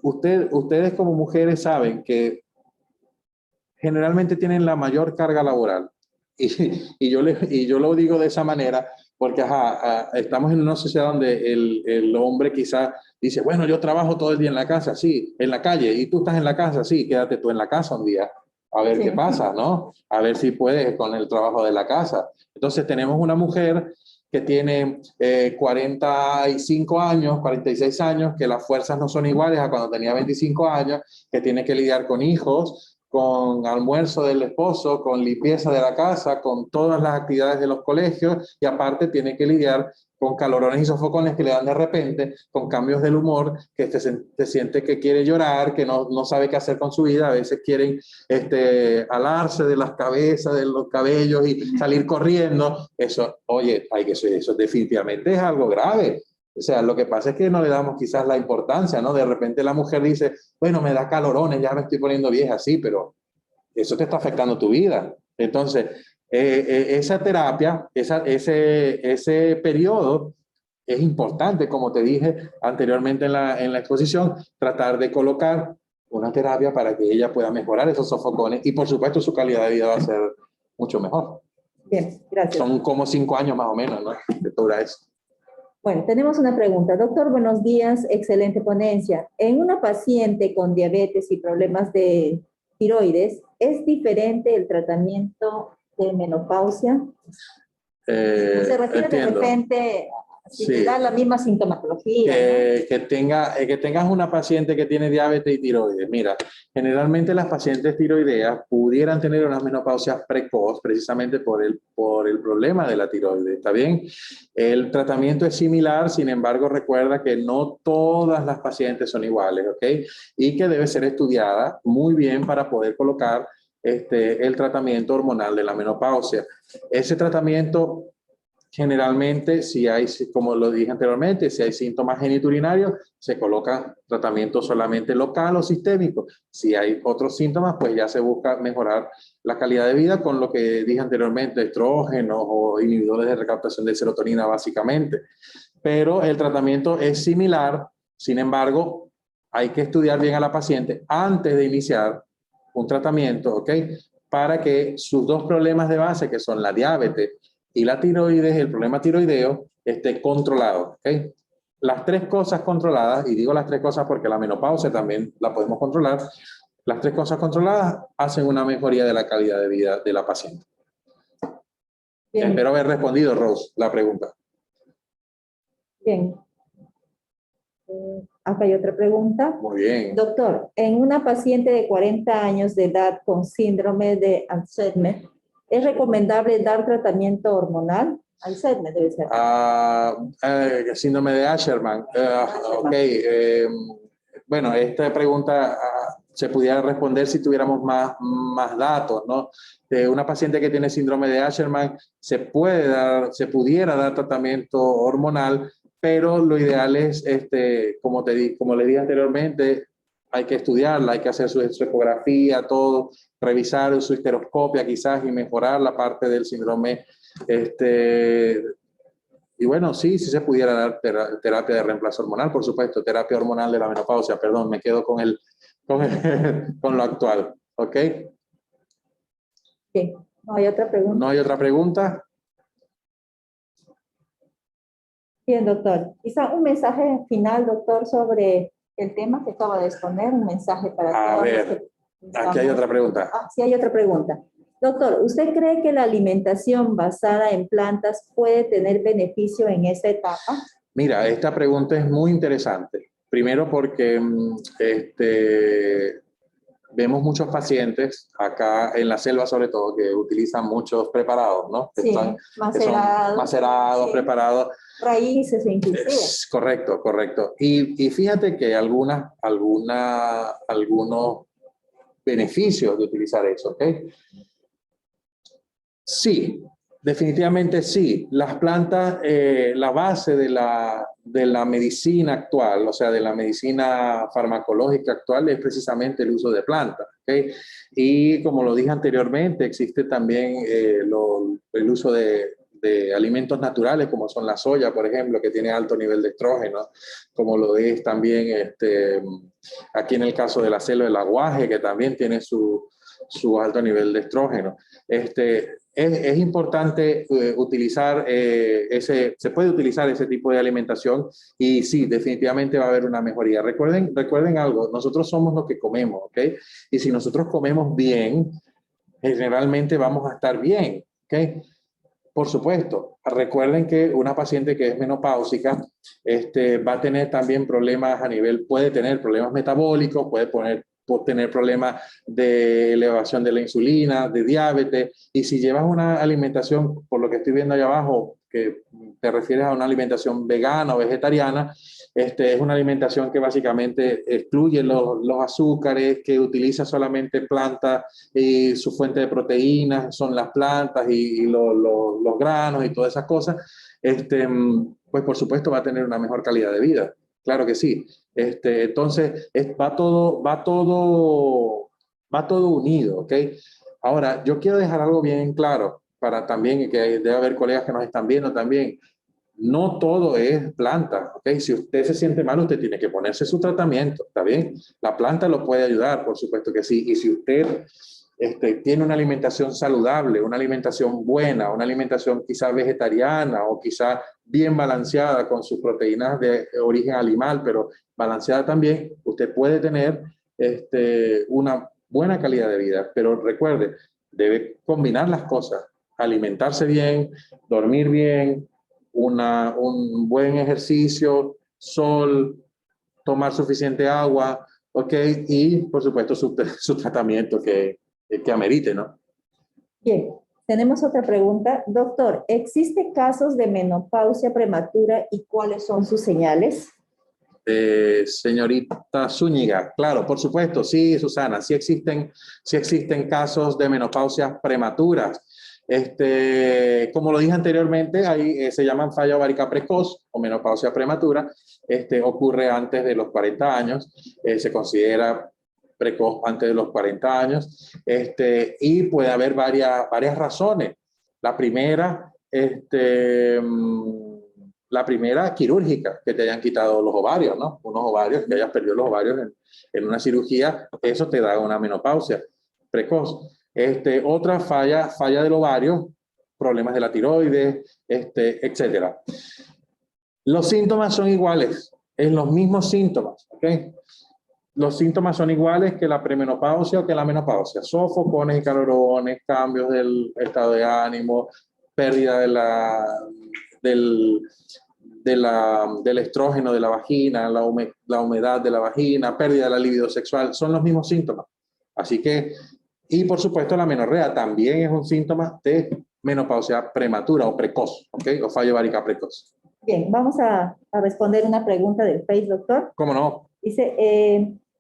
ustedes como mujeres saben que generalmente tienen la mayor carga laboral. Y yo lo digo de esa manera porque estamos en una sociedad donde el hombre quizás dice, bueno, yo trabajo todo el día en la casa, sí, en la calle, y tú estás en la casa, sí, quédate tú en la casa un día, a ver qué pasa, ¿no? A ver si puedes con el trabajo de la casa. Entonces tenemos una mujer que tiene 45 años, 46 años, que las fuerzas no son iguales a cuando tenía 25 años, que tiene que lidiar con hijos, con almuerzo del esposo, con limpieza de la casa, con todas las actividades de los colegios y aparte tiene que lidiar con calorones y sofocones que le dan de repente, con cambios del humor, que se siente que quiere llorar, que no sabe qué hacer con su vida, a veces quieren alarse de las cabezas, de los cabellos y salir corriendo. Eso, oye, eso definitivamente es algo grave. O sea, lo que pasa es que no le damos quizás la importancia, ¿no? De repente la mujer dice, bueno, me da calorones, ya me estoy poniendo vieja, sí, pero eso te está afectando tu vida. Entonces, esa terapia, ese periodo es importante, como te dije anteriormente en la exposición, tratar de colocar una terapia para que ella pueda mejorar esos sofocones y por supuesto su calidad de vida va a ser mucho mejor. Bien, gracias. Son como 5 años más o menos, ¿no? De dura eso. Bueno, tenemos una pregunta. Doctor, buenos días, excelente ponencia. En una paciente con diabetes y problemas de tiroides, ¿es diferente el tratamiento de menopausia? Se refiere Entiendo. de repente, si te Sí. da la misma sintomatología, ¿no? Que tengas una paciente que tiene diabetes y tiroides. Mira, generalmente las pacientes tiroideas pudieran tener una menopausia precoz precisamente por el problema de la tiroides, ¿está bien? El tratamiento es similar, sin embargo, recuerda que no todas las pacientes son iguales, ¿ok? Y que debe ser estudiada muy bien para poder colocar el tratamiento hormonal de la menopausia. Ese tratamiento generalmente, si hay, como lo dije anteriormente, si hay síntomas geniturinarios, se coloca tratamiento solamente local o sistémico. Si hay otros síntomas, pues ya se busca mejorar la calidad de vida con lo que dije anteriormente, estrógenos o inhibidores de recaptación de serotonina básicamente. Pero el tratamiento es similar, sin embargo, hay que estudiar bien a la paciente antes de iniciar un tratamiento, ¿ok? Para que sus dos problemas de base, que son la diabetes y la tiroides, el problema tiroideo, esté controlado, ¿ok? Las tres cosas controladas, y digo las tres cosas porque la menopausia también la podemos controlar, las tres cosas controladas hacen una mejoría de la calidad de vida de la paciente. Bien. Espero haber respondido, Rose, la pregunta. Bien. Acá hay otra pregunta. Muy bien. Doctor, en una paciente de 40 años de edad con síndrome de Alzheimer, ¿es recomendable dar tratamiento hormonal? Alzheimer debe ser. Síndrome de Asherman. Ok. Bueno, esta pregunta se pudiera responder si tuviéramos más datos, ¿no? De una paciente que tiene síndrome de Asherman se pudiera dar tratamiento hormonal, pero lo ideal es, como le dije anteriormente, hay que estudiarla, hay que hacer su ecografía, todo, revisar su histeroscopia quizás y mejorar la parte del síndrome. Y bueno, sí se pudiera dar terapia de reemplazo hormonal, por supuesto, terapia hormonal de la menopausia, perdón, me quedo con lo actual, ¿ok? Sí. ¿No hay otra pregunta? ¿No hay otra pregunta? Bien, doctor. Quizá un mensaje final, doctor, sobre el tema que acaba de exponer, un mensaje para A todos. ver, aquí hay otra pregunta. Sí, hay otra pregunta. Doctor, ¿usted cree que la alimentación basada en plantas puede tener beneficio en esta etapa? Mira, esta pregunta es muy interesante. Primero porque vemos muchos pacientes acá en la selva, sobre todo, que utilizan muchos preparados, ¿no? Sí, macerados. Macerados, Sí. Preparados. Raíces inclusive. Correcto, correcto. Y fíjate que algunos beneficios de utilizar eso, ¿ok? Sí, definitivamente sí. Las plantas, la base de la medicina actual, o sea, de la medicina farmacológica actual es precisamente el uso de plantas, ¿ok? Y como lo dije anteriormente, existe también el uso de alimentos naturales, como son la soya, por ejemplo, que tiene alto nivel de estrógeno, como lo es también aquí en el caso de la selva del aguaje, que también tiene su alto nivel de estrógeno. Es importante utilizar se puede utilizar ese tipo de alimentación y sí, definitivamente va a haber una mejoría. Recuerden algo, nosotros somos lo que comemos, ¿ok? Y si nosotros comemos bien, generalmente vamos a estar bien, ¿ok? Por supuesto, recuerden que una paciente que es menopáusica va a tener también problemas puede tener problemas metabólicos, puede tener problemas de elevación de la insulina, de diabetes, y si llevas una alimentación, por lo que estoy viendo allá abajo, que te refieres a una alimentación vegana o vegetariana, es una alimentación que básicamente excluye los azúcares, que utiliza solamente plantas y su fuente de proteínas son las plantas y los granos y todas esas cosas, pues por supuesto va a tener una mejor calidad de vida. Claro que sí. Entonces, va todo unido, ¿ok? Ahora, yo quiero dejar algo bien claro para también, que debe haber colegas que nos están viendo también. No todo es planta, ¿ok? Si usted se siente mal, usted tiene que ponerse su tratamiento, ¿está bien? La planta lo puede ayudar, por supuesto que sí. Y si usted tiene una alimentación saludable, una alimentación buena, una alimentación quizá vegetariana o quizá bien balanceada con sus proteínas de origen animal, pero balanceada también, usted puede tener una buena calidad de vida. Pero recuerde, debe combinar las cosas, alimentarse bien, dormir bien, un buen ejercicio, sol, tomar suficiente agua, ¿ok? Y, por supuesto, su tratamiento que amerite, ¿no? Bien, tenemos otra pregunta. Doctor, ¿existe casos de menopausia prematura y cuáles son sus señales? Señorita Zúñiga, claro, por supuesto, sí, Susana, sí existen casos de menopausias prematuras. Como lo dije anteriormente, ahí se llaman falla ovárica precoz o menopausia prematura. Ocurre antes de los 40 años, se considera precoz antes de los 40 años, y puede haber varias razones. La primera, la primera quirúrgica, que te hayan quitado los ovarios, ¿no? Unos ovarios, que hayas perdido los ovarios en una cirugía, eso te da una menopausia precoz. Otra falla del ovario, problemas de la tiroides, etcétera. Los síntomas son iguales, es los mismos síntomas, ¿ok? Los síntomas son iguales que la premenopausia o que la menopausia. Sofocones y calorones, cambios del estado de ánimo, pérdida del estrógeno de la vagina, la humedad de la vagina, pérdida de la libido sexual, son los mismos síntomas. Así que, y por supuesto la menorrea también es un síntoma de menopausia prematura o precoz, ¿ok? O fallo ovárica precoz. Bien, vamos a responder una pregunta del Face, doctor. ¿Cómo no? Dice,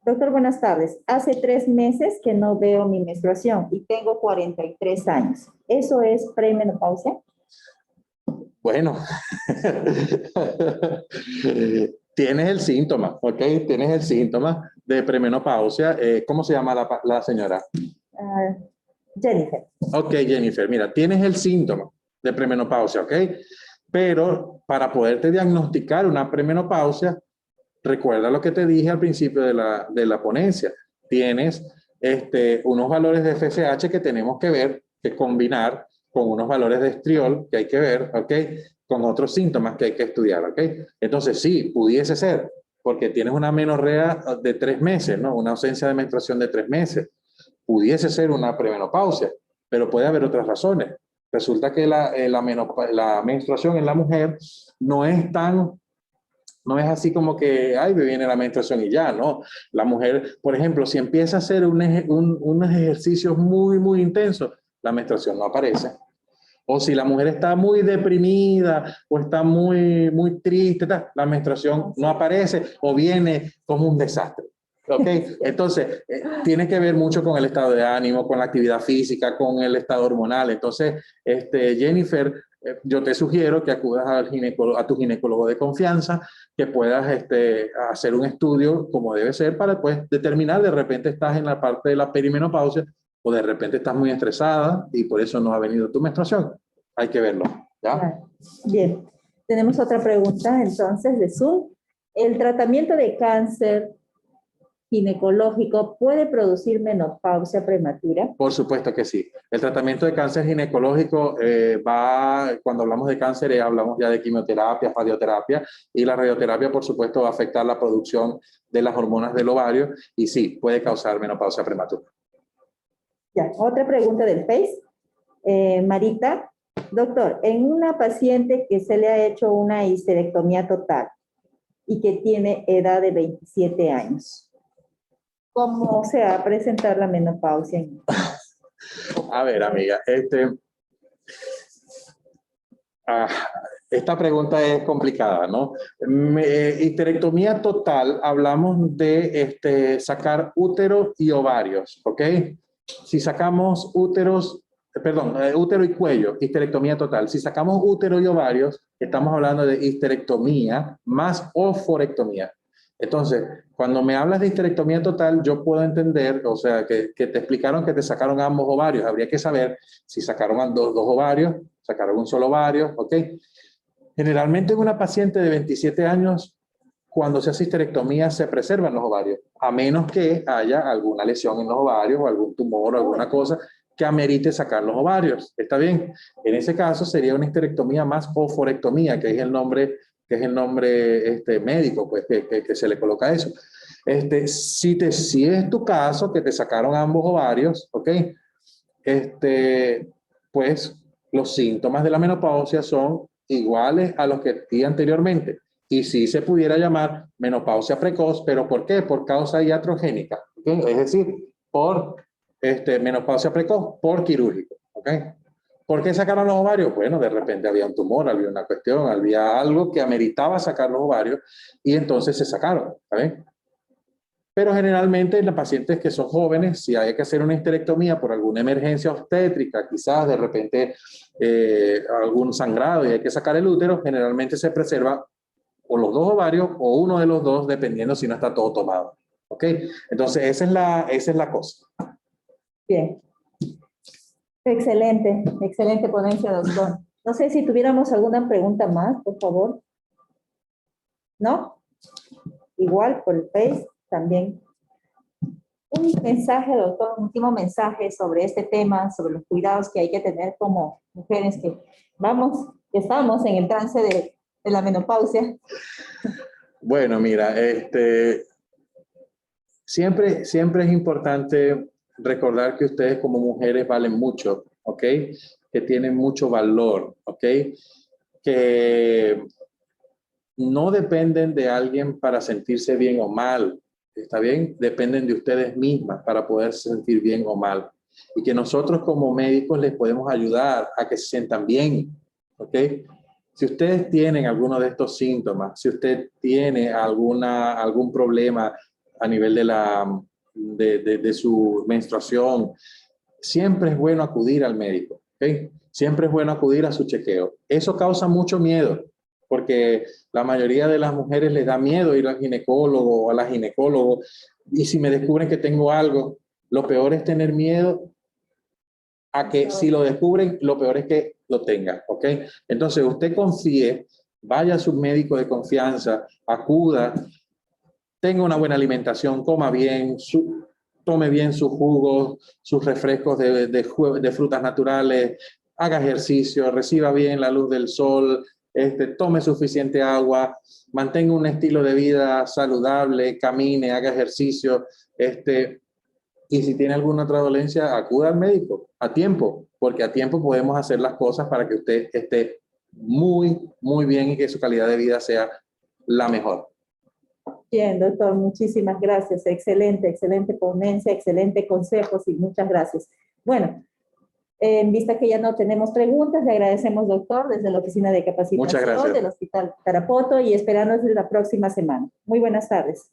doctor, buenas tardes. Hace 3 meses que no veo mi menstruación y tengo 43 años. ¿Eso es premenopausia? Bueno, tienes el síntoma, ¿ok? Tienes el síntoma de premenopausia. ¿Cómo se llama la señora? Jennifer. Ok, Jennifer, mira, tienes el síntoma de premenopausia, ¿ok? Pero para poderte diagnosticar una premenopausia, recuerda lo que te dije al principio de la ponencia. Tienes unos valores de FSH que tenemos que ver, que combinar con unos valores de estriol que hay que ver, ¿ok? Con otros síntomas que hay que estudiar, ¿ok? Entonces, sí, pudiese ser, porque tienes una amenorrea de 3 meses, ¿no? Una ausencia de menstruación de 3 meses. Pudiese ser una premenopausia, pero puede haber otras razones. Resulta que la menstruación en la mujer no es así como que, ay, me viene la menstruación y ya, ¿no? La mujer, por ejemplo, si empieza a hacer unos ejercicios muy, muy intensos, la menstruación no aparece. O si la mujer está muy deprimida o está muy, muy triste, la menstruación no aparece o viene como un desastre. ¿Ok? Entonces, tiene que ver mucho con el estado de ánimo, con la actividad física, con el estado hormonal. Entonces, Jennifer, yo te sugiero que acudas a tu ginecólogo de confianza, que puedas hacer un estudio como debe ser para pues, determinar, de repente estás en la parte de la perimenopausia o de repente estás muy estresada y por eso no ha venido tu menstruación. Hay que verlo, ¿ya? Bien, tenemos otra pregunta entonces de Zoom. ¿El tratamiento de cáncer ginecológico puede producir menopausia prematura? Por supuesto que sí. El tratamiento de cáncer ginecológico cuando hablamos de cáncer, hablamos ya de quimioterapia, radioterapia, y la radioterapia, por supuesto, va a afectar la producción de las hormonas del ovario y sí, puede causar menopausia prematura. Ya, otra pregunta del Face. Marita, doctor, en una paciente que se le ha hecho una histerectomía total y que tiene edad de 27 años, ¿cómo se va a presentar la menopausia? A ver, amiga, esta pregunta es complicada, ¿no? Histerectomía total, hablamos de sacar útero y ovarios, ¿ok? Si sacamos útero y cuello, histerectomía total. Si sacamos útero y ovarios, estamos hablando de histerectomía más oforectomía. Entonces, cuando me hablas de histerectomía total, yo puedo entender, o sea, que te explicaron que te sacaron ambos ovarios. Habría que saber si sacaron dos ovarios, sacaron un solo ovario, ¿ok? Generalmente en una paciente de 27 años, cuando se hace histerectomía, se preservan los ovarios, a menos que haya alguna lesión en los ovarios o algún tumor o alguna cosa que amerite sacar los ovarios. ¿Está bien? En ese caso sería una histerectomía más oforectomía, que es el nombre médico, pues, que se le coloca eso. Si es tu caso, que te sacaron ambos ovarios, ¿ok? Pues los síntomas de la menopausia son iguales a los que di anteriormente. Y sí se pudiera llamar menopausia precoz, pero ¿por qué? Por causa iatrogénica, ¿okay? Es decir, por menopausia precoz, por quirúrgico, ¿ok? ¿Por qué sacaron los ovarios? Bueno, de repente había un tumor, había una cuestión, había algo que ameritaba sacar los ovarios y entonces se sacaron, ¿saben? Pero generalmente en las pacientes que son jóvenes, si hay que hacer una histerectomía por alguna emergencia obstétrica, quizás de repente algún sangrado y hay que sacar el útero, generalmente se preserva o los dos ovarios o uno de los dos, dependiendo si no está todo tomado. ¿Ok? Entonces, esa es la cosa. Bien. Excelente, excelente ponencia, doctor. No sé si tuviéramos alguna pregunta más, por favor. ¿No? Igual por el Face también. Un mensaje, doctor, un último mensaje sobre este tema, sobre los cuidados que hay que tener como mujeres que estamos en el trance de la menopausia. Bueno, mira, siempre es importante recordar que ustedes como mujeres valen mucho, ¿ok? Que tienen mucho valor, ¿ok? Que no dependen de alguien para sentirse bien o mal, ¿está bien? Dependen de ustedes mismas para poder sentir bien o mal. Y que nosotros como médicos les podemos ayudar a que se sientan bien, ¿ok? Si ustedes tienen alguno de estos síntomas, si usted tiene algún problema a nivel de su menstruación, siempre es bueno acudir al médico, ¿ok? Siempre es bueno acudir a su chequeo. Eso causa mucho miedo, porque la mayoría de las mujeres les da miedo ir al ginecólogo o a la ginecólogo, y si me descubren que tengo algo, lo peor es tener miedo a que si lo descubren, lo peor es que lo tengan, ¿ok? Entonces usted confíe, vaya a su médico de confianza, acuda, tenga una buena alimentación, coma bien, tome bien sus jugos, sus refrescos de frutas naturales, haga ejercicio, reciba bien la luz del sol, tome suficiente agua, mantenga un estilo de vida saludable, camine, haga ejercicio, y si tiene alguna otra dolencia, acuda al médico a tiempo, porque a tiempo podemos hacer las cosas para que usted esté muy, muy bien y que su calidad de vida sea la mejor. Bien, doctor, muchísimas gracias. Excelente, excelente ponencia, excelente consejos y muchas gracias. Bueno, en vista que ya no tenemos preguntas, le agradecemos, doctor, desde la Oficina de Muchas Capacitación gracias. del Hospital Tarapoto y esperando desde la próxima semana. Muy buenas tardes.